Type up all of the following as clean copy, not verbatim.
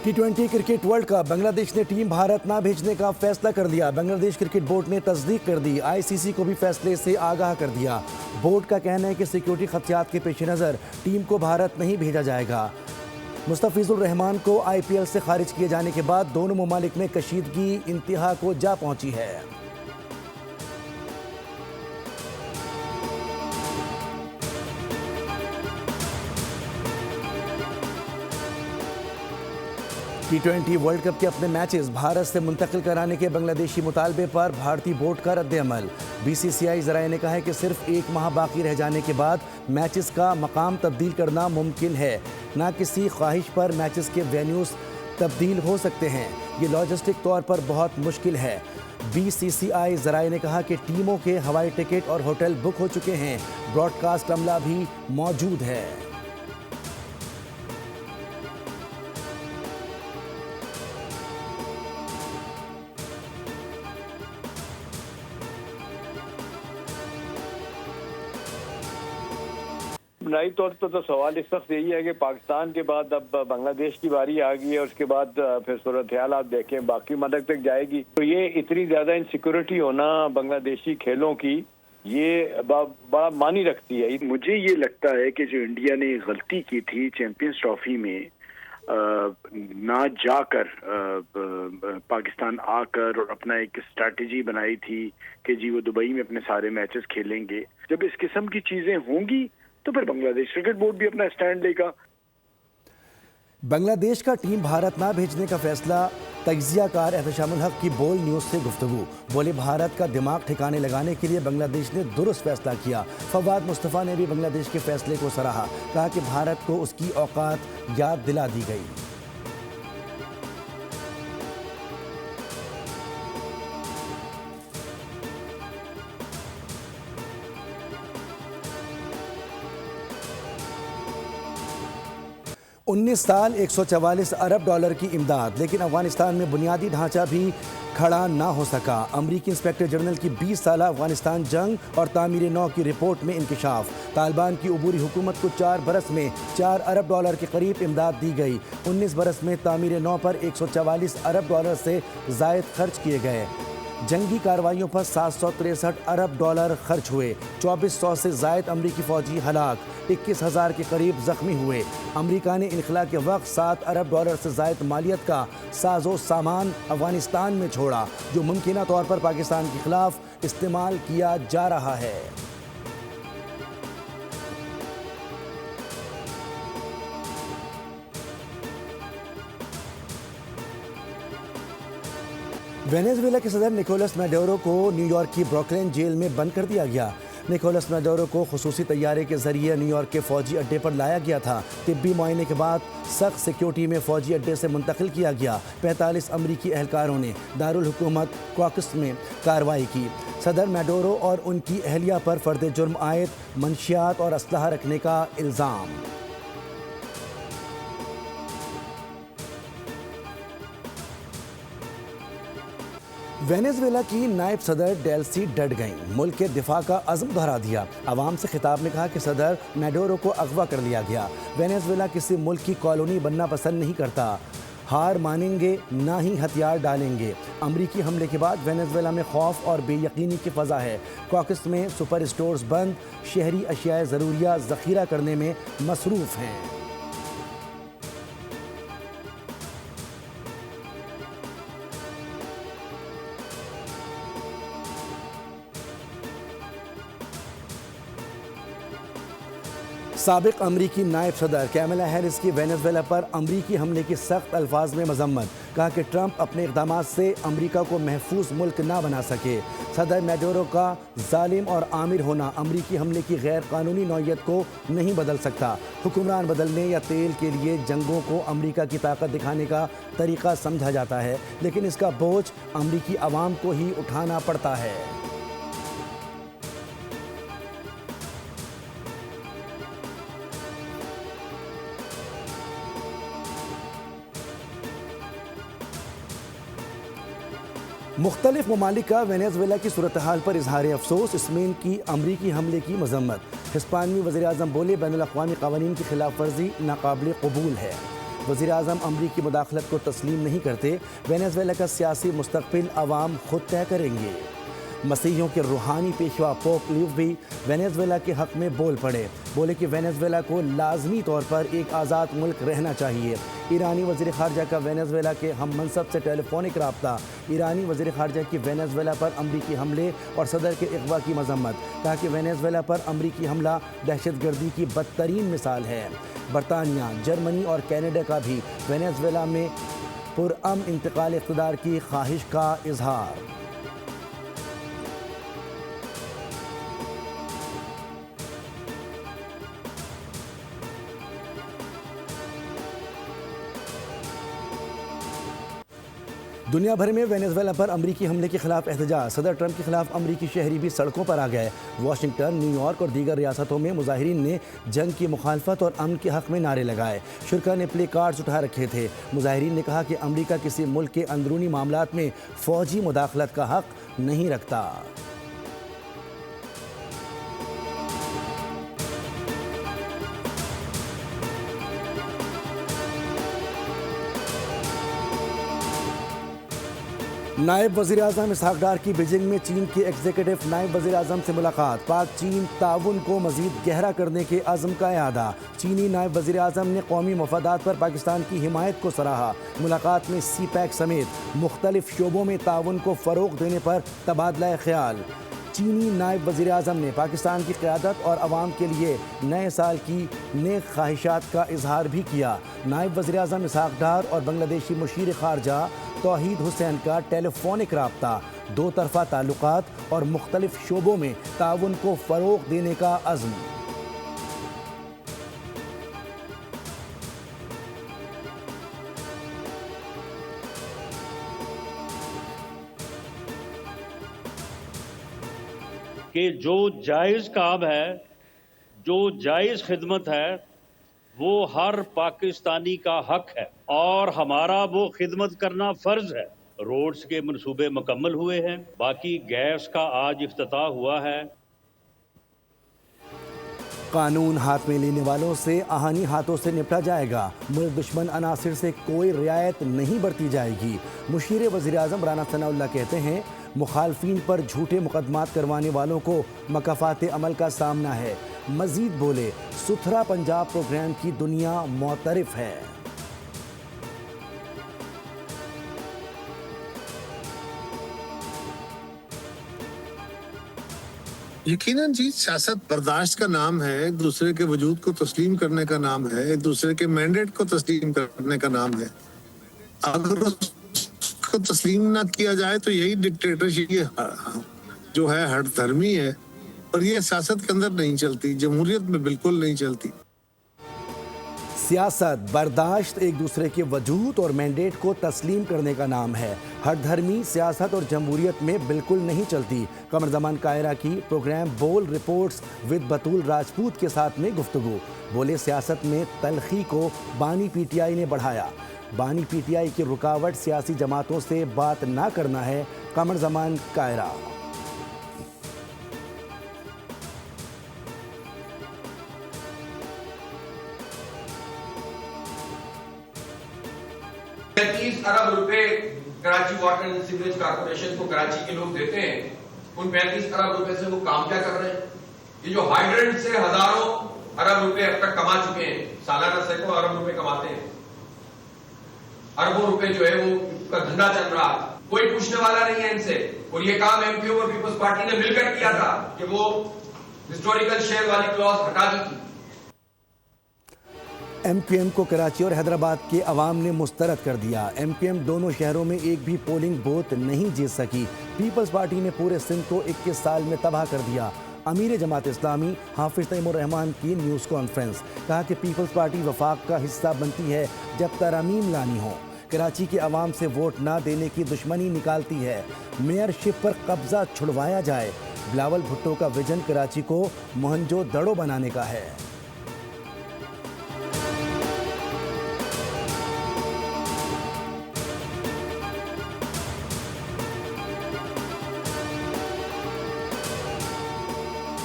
T20 cricket world cup بنگلہ دیش نے team Bharat نہ بھیجنے کا فیصلہ کر لیا۔ بنگلہ دیش کرکٹ بورڈ نے تصدیق کر دی، ICC کو بھی فیصلے سے آگاہ کر دیا۔ بورڈ کا کہنا ہے کہ سیکیورٹی خدشات کے پیش نظر ٹیم کو بھارت نہیں بھیجا جائے گا۔ مستفیض الرحمان کو IPL سے خارج کیے جانے کے بعد دونوں ممالک میں کشیدگی انتہا کو جا پہنچی ہے۔ T20 ورلڈ کپ کے اپنے میچز بھارت سے منتقل کرانے کے بنگلہ دیشی مطالبے پر بھارتی بورڈ کا رد عمل۔ BCCI ذرائع نے کہا ہے کہ صرف ایک ماہ باقی رہ جانے کے بعد میچز کا مقام تبدیل کرنا ممکن ہے، نہ کسی خواہش پر میچز کے وینیوز تبدیل ہو سکتے ہیں۔ یہ لاجسٹک طور پر بہت مشکل ہے۔ BCCI ذرائع نے کہا کہ ٹیموں کے ہوائی ٹکٹ اور ہوٹل بک ہو چکے ہیں، براڈ کاسٹ عملہ بھی موجود ہے۔ بنائی طور پر تو سوال اس وقت یہی ہے کہ پاکستان کے بعد اب بنگلہ دیش کی باری آ گئی ہے، اس کے بعد پھر صورتحال آپ دیکھیں باقی ملک تک جائے گی، تو یہ اتنی زیادہ انسیکیورٹی ہونا بنگلہ دیشی کھیلوں کی یہ بڑا معنی رکھتی ہے۔ مجھے یہ لگتا ہے کہ جو انڈیا نے غلطی کی تھی چیمپئنز ٹرافی میں نہ جا کر پاکستان آ کر اور اپنا ایک اسٹریٹجی بنائی تھی کہ جی وہ دبئی میں اپنے سارے میچز کھیلیں گے، جب اس قسم کی چیزیں ہوں گی تو پھر بنگلہ دیش کرکٹ بورڈ بھی اپنا اسٹینڈ لے گا۔ بنگلہ دیش کا ٹیم بھارت نہ بھیجنے کا فیصلہ، تجزیہ کار احتشام الحق کی بول نیوز سے گفتگو۔ بولے بھارت کا دماغ ٹھکانے لگانے کے لیے بنگلہ دیش نے درست فیصلہ کیا۔ فواد مصطفیٰ نے بھی بنگلہ دیش کے فیصلے کو سراہا، کہا کہ بھارت کو اس کی اوقات یاد دلا دی گئی۔ انیس سال 144 ارب ڈالر کی امداد، لیکن افغانستان میں بنیادی ڈھانچہ بھی کھڑا نہ ہو سکا۔ امریکی انسپیکٹر جنرل کی 20 سالہ افغانستان جنگ اور تعمیر نو کی رپورٹ میں انکشاف۔ طالبان کی عبوری حکومت کو 4 برس میں 4 ارب ڈالر کے قریب امداد دی گئی۔ 19 برس میں تعمیر نو پر 144 ارب ڈالر سے زائد خرچ کیے گئے۔ جنگی کارروائیوں پر 763 ارب ڈالر خرچ ہوئے۔ 2400 سے زائد امریکی فوجی ہلاک، 21,000 کے قریب زخمی ہوئے۔ امریکہ نے انخلا کے وقت 7 ارب ڈالر سے زائد مالیت کا ساز و سامان افغانستان میں چھوڑا، جو ممکنہ طور پر پاکستان کے خلاف استعمال کیا جا رہا ہے۔ وینیزویلا کے صدر نکولس میڈورو کو نیو یارک کی بروکلین جیل میں بند کر دیا گیا۔ نکولس میڈورو کو خصوصی طیارے کے ذریعے نیو یارک کے فوجی اڈے پر لایا گیا تھا۔ طبی معائنے کے بعد سخت سیکیورٹی میں فوجی اڈے سے منتقل کیا گیا۔ 45 امریکی اہلکاروں نے دارالحکومت کاکس میں کارروائی کی۔ صدر میڈورو اور ان کی اہلیہ پر فرد جرم عائد منشیات اور اسلحہ رکھنے کا الزام۔ وینیزویلا کی نائب صدر ڈیلسی ڈٹ گئیں، ملک کے دفاع کا عزم دہرا دیا۔ عوام سے خطاب میں کہا کہ صدر میڈورو کو اغوا کر لیا گیا۔ وینیزویلا کسی ملک کی کالونی بننا پسند نہیں کرتا، ہار مانیں گے نہ ہی ہتھیار ڈالیں گے۔ امریکی حملے کے بعد وینیزویلا میں خوف اور بے یقینی کی فضا ہے۔ کاکس میں سپر اسٹورز بند، شہری اشیاء ضروریہ ذخیرہ کرنے میں مصروف ہیں۔ سابق امریکی نائب صدر کیملا ہیرس کی وینیزویلا پر امریکی حملے کی سخت الفاظ میں مذمت، کہا کہ ٹرمپ اپنے اقدامات سے امریکہ کو محفوظ ملک نہ بنا سکے۔ صدر میڈورو کا ظالم اور آمر ہونا امریکی حملے کی غیر قانونی نوعیت کو نہیں بدل سکتا۔ حکمران بدلنے یا تیل کے لیے جنگوں کو امریکہ کی طاقت دکھانے کا طریقہ سمجھا جاتا ہے، لیکن اس کا بوجھ امریکی عوام کو ہی اٹھانا پڑتا ہے۔ مختلف ممالک کا وینیزویلا کی صورتحال پر اظہار افسوس، اسپین کی امریکی حملے کی مذمت۔ ہسپانوی وزیراعظم بولے بین الاقوامی قوانین کی خلاف ورزی ناقابل قبول ہے۔ وزیر اعظم امریکی مداخلت کو تسلیم نہیں کرتے، وینزویلا کا سیاسی مستقبل عوام خود طے کریں گے۔ مسیحیوں کے روحانی پیشوا پوپ لیو بھی وینزویلا کے حق میں بول پڑے، بولے کہ وینزویلا کو لازمی طور پر ایک آزاد ملک رہنا چاہیے۔ ایرانی وزیر خارجہ کا وینزویلا کے ہم منصب سے ٹیلی فونک رابطہ، ایرانی وزیر خارجہ کی وینزویلا پر امریکی حملے اور صدر کے اغوا کی مذمت، کہا کہ وینزویلا پر امریکی حملہ دہشت گردی کی بدترین مثال ہے۔ برطانیہ، جرمنی اور کینیڈا کا بھی وینزویلا میں پرامن انتقال اقتدار کی خواہش کا اظہار۔ دنیا بھر میں وینزویلا پر امریکی حملے کے خلاف احتجاج، صدر ٹرمپ کے خلاف امریکی شہری بھی سڑکوں پر آ گئے۔ واشنگٹن، نیو یارک اور دیگر ریاستوں میں مظاہرین نے جنگ کی مخالفت اور امن کے حق میں نعرے لگائے۔ شرکاء نے پلے کارڈز اٹھا رکھے تھے۔ مظاہرین نے کہا کہ امریکہ کسی ملک کے اندرونی معاملات میں فوجی مداخلت کا حق نہیں رکھتا۔ نائب وزیر اعظم اسحاق ڈار کی بیجنگ میں چین کے ایگزیکٹو نائب وزیر اعظم سے ملاقات، پاک چین تعاون کو مزید گہرا کرنے کے عزم کا اعادہ۔ چینی نائب وزیر اعظم نے قومی مفادات پر پاکستان کی حمایت کو سراہا۔ ملاقات میں سی پیک سمیت مختلف شعبوں میں تعاون کو فروغ دینے پر تبادلہ خیال۔ چینی نائب وزیر اعظم نے پاکستان کی قیادت اور عوام کے لیے نئے سال کی نیک خواہشات کا اظہار بھی کیا۔ نائب وزیر اعظم اسحاق ڈار اور بنگلہ دیشی مشیر خارجہ توحید حسین کا ٹیلی فونک رابطہ، دو طرفہ تعلقات اور مختلف شعبوں میں تعاون کو فروغ دینے کا عزم۔ کہ جو جائز کام ہے، جو جائز خدمت ہے، وہ ہر پاکستانی کا حق ہے اور ہمارا وہ خدمت کرنا فرض ہے۔ روڈز کے منصوبے مکمل ہوئے ہیں، باقی گیس کا آج افتتاح ہوا ہے۔ قانون ہاتھ میں لینے والوں سے آہنی ہاتھوں سے نپٹا جائے گا، ملک دشمن عناصر سے کوئی رعایت نہیں برتی جائے گی۔ مشیر وزیر اعظم رانا ثناء اللہ کہتے ہیں مخالفین پر جھوٹے مقدمات کروانے والوں کو مکافات عمل کا سامنا ہے۔ مزید بولے ستھرا پنجاب پروگرام کی دنیا معترف ہے۔ یقیناً جی، سیاست برداشت کا نام ہے، ایک دوسرے کے وجود کو تسلیم کرنے کا نام ہے، ایک دوسرے کے مینڈیٹ کو تسلیم کرنے کا نام ہے۔ اگر اس کو تسلیم نہ کیا جائے تو یہی ڈکٹیٹرشپ جو ہے ہٹ دھرمی ہے، اور یہ سیاست کے اندر نہیں چلتی، جمہوریت میں بالکل نہیں چلتی۔ سیاست برداشت ایک دوسرے کے وجود اور مینڈیٹ کو تسلیم کرنے کا نام ہے۔ ہٹ دھرمی سیاست اور جمہوریت میں بالکل نہیں چلتی۔ قمر زمان کائرہ کی پروگرام بول رپورٹس ود بطول راجپوت کے ساتھ میں گفتگو، بولے سیاست میں تلخی کو بانی پی ٹی آئی نے بڑھایا۔ بانی پی ٹی آئی کی رکاوٹ سیاسی جماعتوں سے بات نہ کرنا ہے، قمر زمان کائرہ۔ ارب روپے Karachi water and sewerage corporation کو کراچی کے لوگ دیتے ہیں، ان 35 ارب روپے سے وہ کام کیا کر رہے ہیں؟ یہ جو ہائیڈرنٹ سے ہزاروں ارب روپے اب تک کما چکے ہیں، سالانہ سینکڑوں ارب روپے کماتے ہیں، اربوں روپے جو ہے وہ کا دھندا چل رہا، کوئی پوچھنے والا نہیں ہے ان سے۔ اور یہ کام ایم کیو اور پیپلز پارٹی نے مل کر کیا تھا کہ وہ ہسٹوریکل شیئر والی کلوز ہٹا دی تھی۔ ایم کیو ایم کو کراچی اور حیدرآباد کے عوام نے مسترد کر دیا۔ ایم کیو ایم دونوں شہروں میں ایک بھی پولنگ بوتھ نہیں جیت سکی۔ پیپلز پارٹی نے پورے سندھ کو 21 سال میں تباہ کر دیا۔ امیر جماعت اسلامی حافظ نعیم الرحمان کی نیوز کانفرنس، کہا کہ پیپلز پارٹی وفاق کا حصہ بنتی ہے جب ترامیم لانی ہو، کراچی کے عوام سے ووٹ نہ دینے کی دشمنی نکالتی ہے، میئر شپ پر قبضہ چھڑوایا جائے۔ بلاول بھٹو کا ویژن کراچی کو موہنجو دڑو بنانے کا ہے۔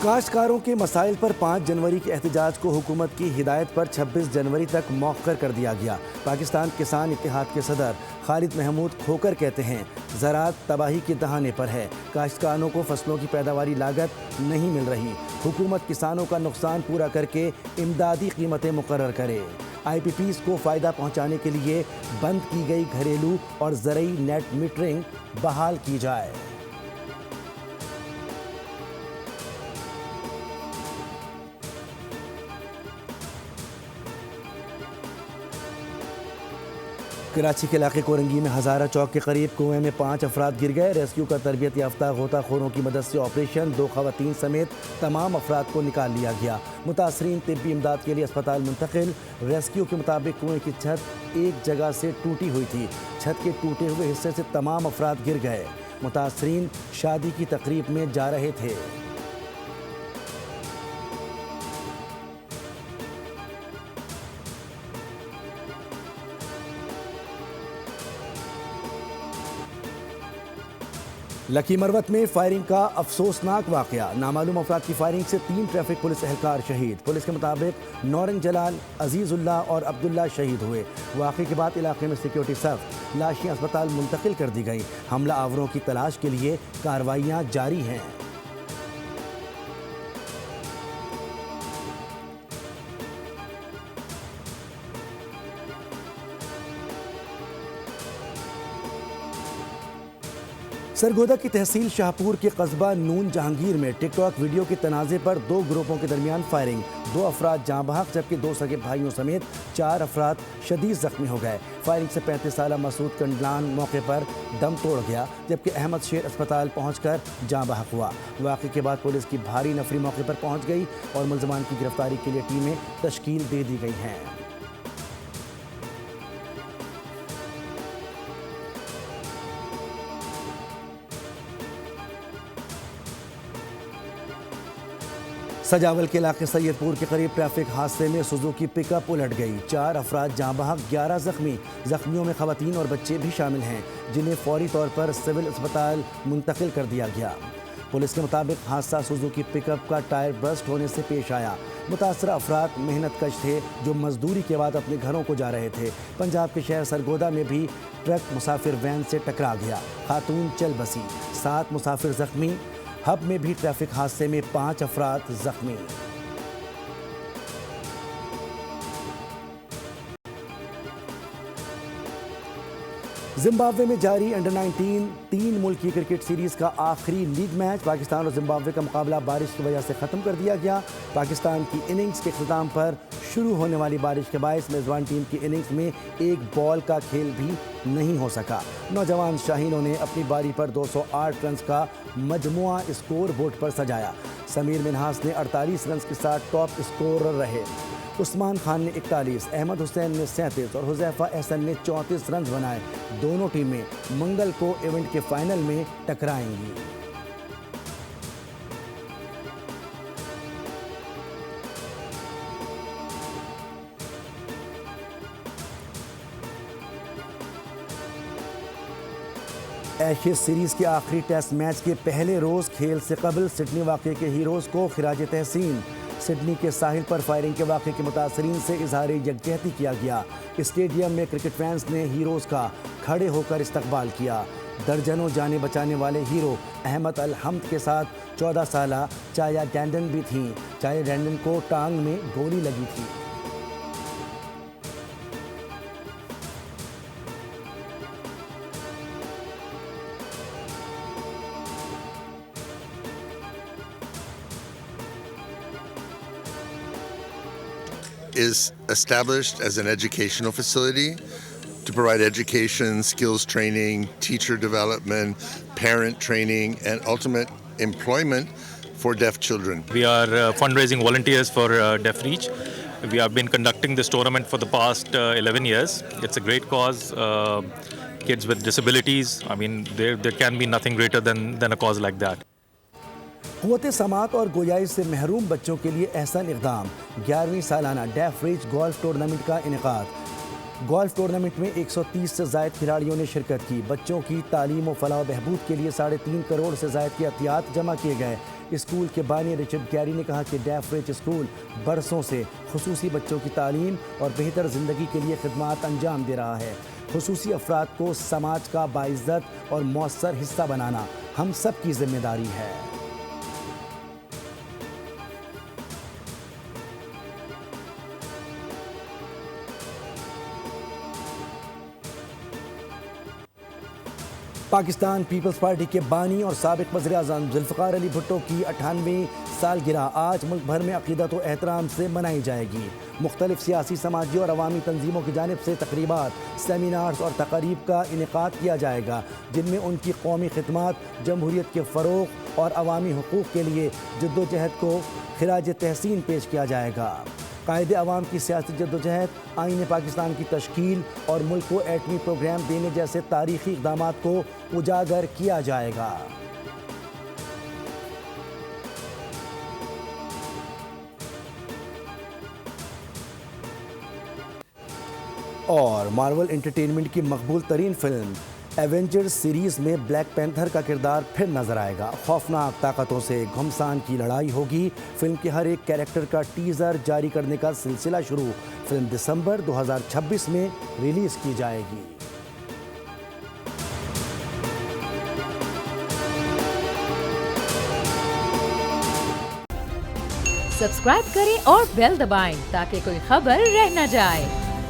کاشتکاروں کے مسائل پر 5 جنوری کے احتجاج کو حکومت کی ہدایت پر 26 جنوری تک مؤخر کر دیا گیا۔ پاکستان کسان اتحاد کے صدر خالد محمود کھوکر کہتے ہیں زراعت تباہی کے دہانے پر ہے، کاشتکاروں کو فصلوں کی پیداواری لاگت نہیں مل رہی، حکومت کسانوں کا نقصان پورا کر کے امدادی قیمتیں مقرر کرے۔ آئی پی پیز کو فائدہ پہنچانے کے لیے بند کی گئی گھریلو اور زرعی نیٹ میٹرنگ بحال کی جائے۔ کراچی کے علاقے کورنگی میں ہزارہ چوک کے قریب کنویں میں 5 افراد گر گئے۔ ریسکیو کا تربیت یافتہ غوطہ خوروں کی مدد سے آپریشن 2 خواتین سمیت تمام افراد کو نکال لیا گیا۔ متاثرین طبی امداد کے لیے اسپتال منتقل۔ ریسکیو کے مطابق کنویں کی چھت ایک جگہ سے ٹوٹی ہوئی تھی، چھت کے ٹوٹے ہوئے حصے سے تمام افراد گر گئے۔ متاثرین شادی کی تقریب میں جا رہے تھے۔ لکی مروت میں فائرنگ کا افسوسناک واقعہ، نامعلوم افراد کی فائرنگ سے 3 ٹریفک پولیس اہلکار شہید۔ پولیس کے مطابق نورنگ جلال، عزیز اللہ اور عبداللہ شہید ہوئے۔ واقعے کے بعد علاقے میں سیکیورٹی سخت، لاشیں اسپتال منتقل کر دی گئیں۔ حملہ آوروں کی تلاش کے لیے کارروائیاں جاری ہیں۔ سرگودا کی تحصیل شاہپور کے قصبہ نون جہانگیر میں ٹک ٹاک ویڈیو کے تنازع پر 2 گروپوں کے درمیان فائرنگ، 2 افراد جاں بحق جبکہ 2 سگے بھائیوں سمیت 4 افراد شدید زخمی ہو گئے۔ فائرنگ سے 35 سالہ مسعود کنڈلان موقع پر دم توڑ گیا جبکہ احمد شیر اسپتال پہنچ کر جاں بحق ہوا۔ واقعے کے بعد پولیس کی بھاری نفری موقع پر پہنچ گئی اور ملزمان کی گرفتاری کے لیے ٹیمیں تشکیل دے دی گئی ہیں۔ سجاول کے علاقے سید پور کے قریب ٹریفک حادثے میں سوزوکی پک اپ الٹ گئی، 4 افراد جاں بحق، 11 زخمی۔ زخمیوں میں خواتین اور بچے بھی شامل ہیں جنہیں فوری طور پر سول اسپتال منتقل کر دیا گیا۔ پولیس کے مطابق حادثہ سوزوکی پک اپ کا ٹائر برسٹ ہونے سے پیش آیا۔ متاثرہ افراد محنت کش تھے جو مزدوری کے بعد اپنے گھروں کو جا رہے تھے۔ پنجاب کے شہر سرگودا میں بھی ٹرک مسافر وین سے ٹکرا گیا، خاتون چل بسی، 7 مسافر زخمی۔ ہب میں بھی ٹریفک حادثے میں 5 افراد زخمی۔ زمبابوے میں جاری انڈر 19 3 ملکی کرکٹ سیریز کا آخری لیگ میچ، پاکستان اور زمبابوے کا مقابلہ بارش کی وجہ سے ختم کر دیا گیا۔ پاکستان کی اننگز کے اختتام پر شروع ہونے والی بارش کے باعث میزبان ٹیم کی اننگز میں ایک بال کا کھیل بھی نہیں ہو سکا۔ نوجوان شاہینوں نے اپنی باری پر 208 رنز کا مجموعہ اسکور بورڈ پر سجایا۔ سمیر منہاس نے 48 رنز کے ساتھ ٹاپ اسکورر رہے۔ عثمان خان نے 41، احمد حسین نے 37 اور حذیفہ احسن نے 34 رنز بنائے۔ دونوں ٹیمیں منگل کو ایونٹ کے فائنل میں ٹکرائیں گی۔ ایشیز سیریز کے آخری ٹیسٹ میچ کے پہلے روز کھیل سے قبل سڈنی واقعے کے ہیروز کو خراج تحسین۔ سڈنی کے ساحل پر فائرنگ کے واقعے کے متاثرین سے اظہار یکجہتی کیا گیا۔ اسٹیڈیم میں کرکٹ فینس نے ہیروز کا کھڑے ہو کر استقبال کیا۔ درجنوں جانیں بچانے والے ہیرو احمد الحمد کے ساتھ 14 سالہ چایا ڈینڈن بھی تھیں۔ چایا ڈینڈن کو ٹانگ میں گولی لگی تھی۔ is established as an educational facility to provide education, skills training, teacher development, parent training, and ultimate employment for deaf children. We are fundraising volunteers for Deaf Reach. We have been conducting this tournament for the past 11 years. It's a great cause. Kids with disabilities, I mean, there can be nothing greater than a cause like that. قوت سماعت اور گویائی سے محروم بچوں کے لیے احسن اقدام، 11ویں سالانہ ڈیف ریچ گولف ٹورنامنٹ کا انعقاد۔ گولف ٹورنامنٹ میں 130 سے زائد کھلاڑیوں نے شرکت کی۔ بچوں کی تعلیم و فلاح و بہبود کے لیے 3.5 کروڑ سے زائد کی عطیات جمع کیے گئے۔ اسکول کے بانی رچرڈ گیری نے کہا کہ ڈیف رچ اسکول برسوں سے خصوصی بچوں کی تعلیم اور بہتر زندگی کے لیے خدمات انجام دے رہا ہے. خصوصی افراد کو سماج کا باعزت اور مؤثر حصہ بنانا ہم سب کی ذمہ داری ہے. پاکستان پیپلز پارٹی کے بانی اور سابق وزیر اعظم ذوالفقار علی بھٹو کی 98ویں سالگرہ آج ملک بھر میں عقیدت و احترام سے منائی جائے گی. مختلف سیاسی، سماجی اور عوامی تنظیموں کی جانب سے تقریبات، سیمینارز اور تقاریب کا انعقاد کیا جائے گا، جن میں ان کی قومی خدمات، جمہوریت کے فروغ اور عوامی حقوق کے لیے جدوجہد کو خراج تحسین پیش کیا جائے گا. قائد عوام کی سیاسی جدوجہد، آئین پاکستان کی تشکیل اور ملک کو ایٹمی پروگرام دینے جیسے تاریخی اقدامات کو اجاگر کیا جائے گا. اور مارول انٹرٹینمنٹ کی مقبول ترین فلم ایونجرز سیریز میں بلیک پینتھر کا کردار پھر نظر آئے گا. خوفناک طاقتوں سے گھمسان کی لڑائی ہوگی. فلم کے ہر ایک کیریکٹر کا ٹیزر جاری کرنے کا سلسلہ شروع. فلم دسمبر 2026 میں ریلیز کی جائے گی. سبسکرائب کریں اور بیل دبائیں تاکہ کوئی خبر رہ نہ جائے.